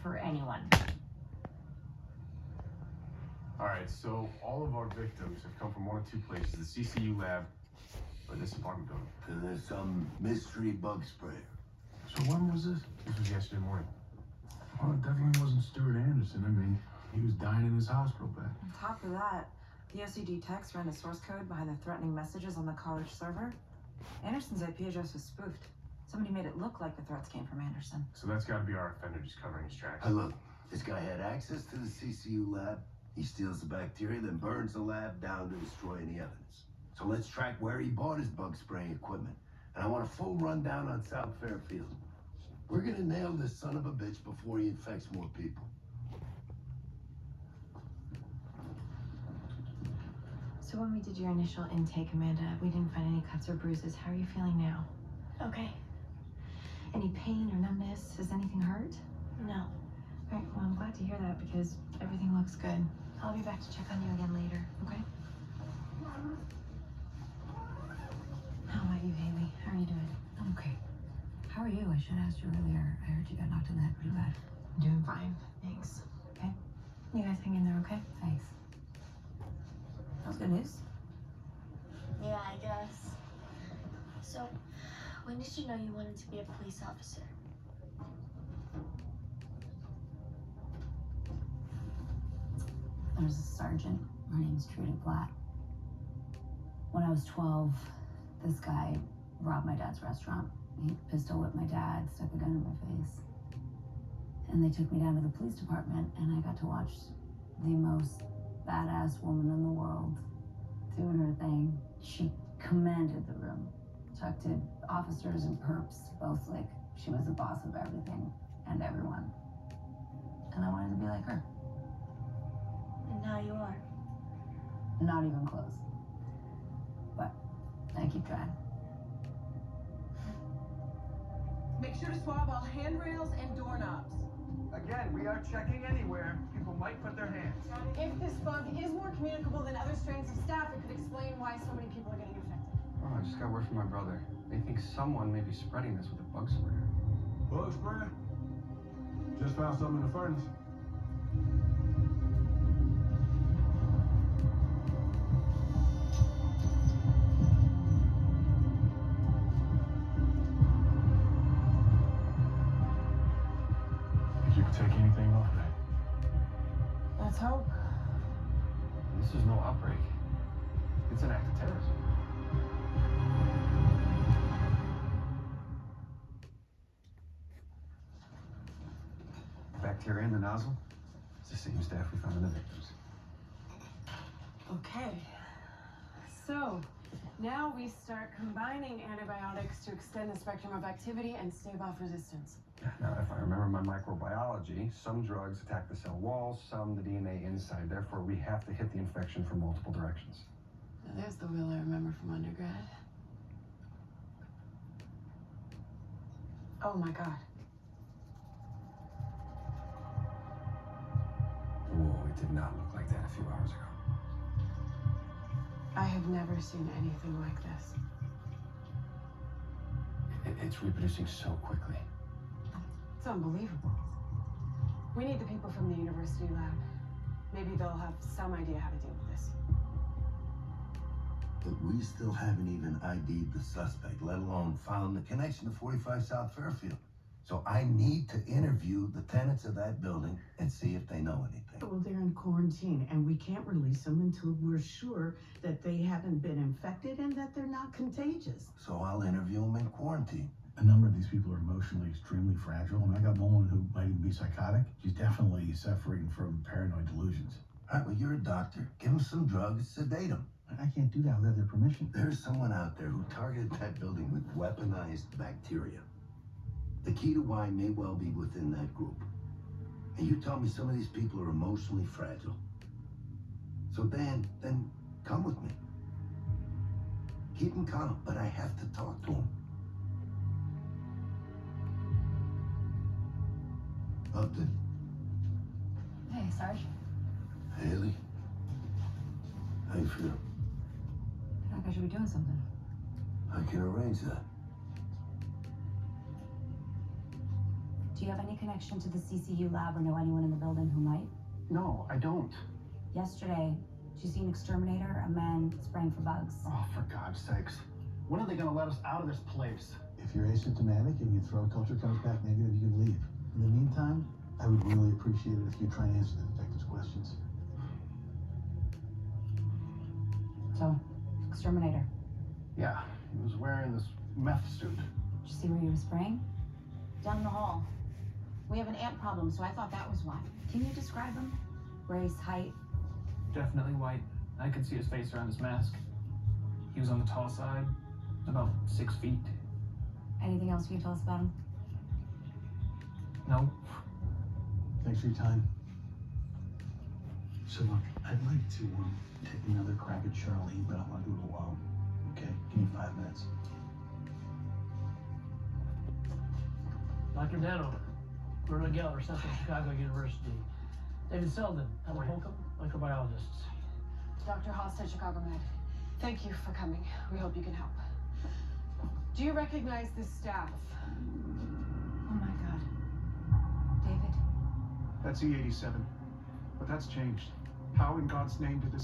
for anyone. All right, so all of our victims have come from one of two places, the CCU lab or this apartment building. And there's some mystery bug sprayer. So when was this? This was yesterday morning. Well, it definitely wasn't Stuart Anderson. I mean, he was dying in his hospital bed. On top of that, the OCD techs ran the source code behind the threatening messages on the college server. Anderson's IP address was spoofed. Somebody made it look like the threats came from Anderson. So that's got to be our offender just covering his tracks. Hey, look, this guy had access to the CCU lab. He steals the bacteria, then burns the lab down to destroy any evidence. So let's track where he bought his bug spraying equipment. And I want a full rundown on South Fairfield. We're gonna nail this son of a bitch before he infects more people. So when we did your initial intake, Amanda, we didn't find any cuts or bruises. How are you feeling now? Okay. Any pain or numbness? Has anything hurt? No. All right, well, I'm glad to hear that because everything looks good. I'll be back to check on you again later, okay? How about you, Haley? How are you doing? I'm okay. How are you? I should have asked you earlier. I heard you got knocked in the head pretty bad. I'm doing fine, thanks. Okay? You guys hang in there, okay? Thanks. That was good news. Yeah, I guess. So, when did you know you wanted to be a police officer? There's a sergeant. Her name's Trudy Black. When I was 12, this guy robbed my dad's restaurant. He pistol whipped my dad, stuck a gun in my face. And they took me down to the police department, and I got to watch the most badass woman in the world doing her thing. She commanded the room. Talked to officers and perps, both like she was the boss of everything and everyone. And I wanted to be like her. And now you are. Not even close. But I keep trying. Make sure to swab all handrails and doorknobs. Again, we are checking anywhere people might put their hands. If this bug is more communicable than other strains of staph, it could explain why so many people are getting infected. Oh, I just got word from my brother. They think someone may be spreading this with a bug sprayer. Bug sprayer? Just found something in the furnace. Think you can take anything off that? Let's hope. This is no outbreak. It's an act of terrorism. Bacteria in the nozzle? It's the same staph we found in the victims. Okay. So, now we start combining antibiotics to extend the spectrum of activity and stave off resistance. Now, if I remember my microbiology, some drugs attack the cell walls, some the DNA inside. Therefore, we have to hit the infection from multiple directions. Now, there's the Will I remember from undergrad. Oh my God. Whoa, it did not look like that a few hours ago. I have never seen anything like this. It's reproducing so quickly. It's unbelievable. We need the people from the university lab. Maybe they'll have some idea how to deal with this. But we still haven't even ID'd the suspect, let alone found the connection to 45 South Fairfield. So I need to interview the tenants of that building and see if they know anything. Well, they're in quarantine, and we can't release them until we're sure that they haven't been infected and that they're not contagious. So I'll interview them in quarantine. A number of these people are emotionally extremely fragile, and I got one who might even be psychotic. She's definitely suffering from paranoid delusions. All right, well, you're a doctor. Give them some drugs, sedate them. I can't do that without their permission. There's someone out there who targeted that building with weaponized bacteria. The key to why may well be within that group. And you tell me some of these people are emotionally fragile. So then come with me. Keep them calm, but I have to talk to them. Upton. Hey, Sarge. Haley. How you feel? I feel like I should be doing something. I can arrange that. Do you have any connection to the CCU lab or know anyone in the building who might? No, I don't. Yesterday, did you see an exterminator, a man spraying for bugs? Oh, for God's sakes. When are they gonna let us out of this place? If you're asymptomatic and your throat culture comes back negative, you can leave. In the meantime, I would really appreciate it if you try and answer the detective's questions. So, exterminator. Yeah, he was wearing this meth suit. Did you see where you were spraying? Down the hall. We have an ant problem, so I thought that was why. Can you describe him? Race, height? Definitely white. I could see his face around his mask. He was on the tall side, about 6 feet. Anything else you can tell us about him? No. Thanks for your time. So look, I'd like to take another crack at Charlene, but I want to do it alone. Okay? Give me 5 minutes. Dr. Dano, Bruno Geller, Central Chicago University. David Selden, Heather Holcomb, microbiologists. Dr. Hosted, Chicago Med. Thank you for coming. We hope you can help. Do you recognize this staff? Oh my God. David? That's E87. But that's changed. How in God's name did this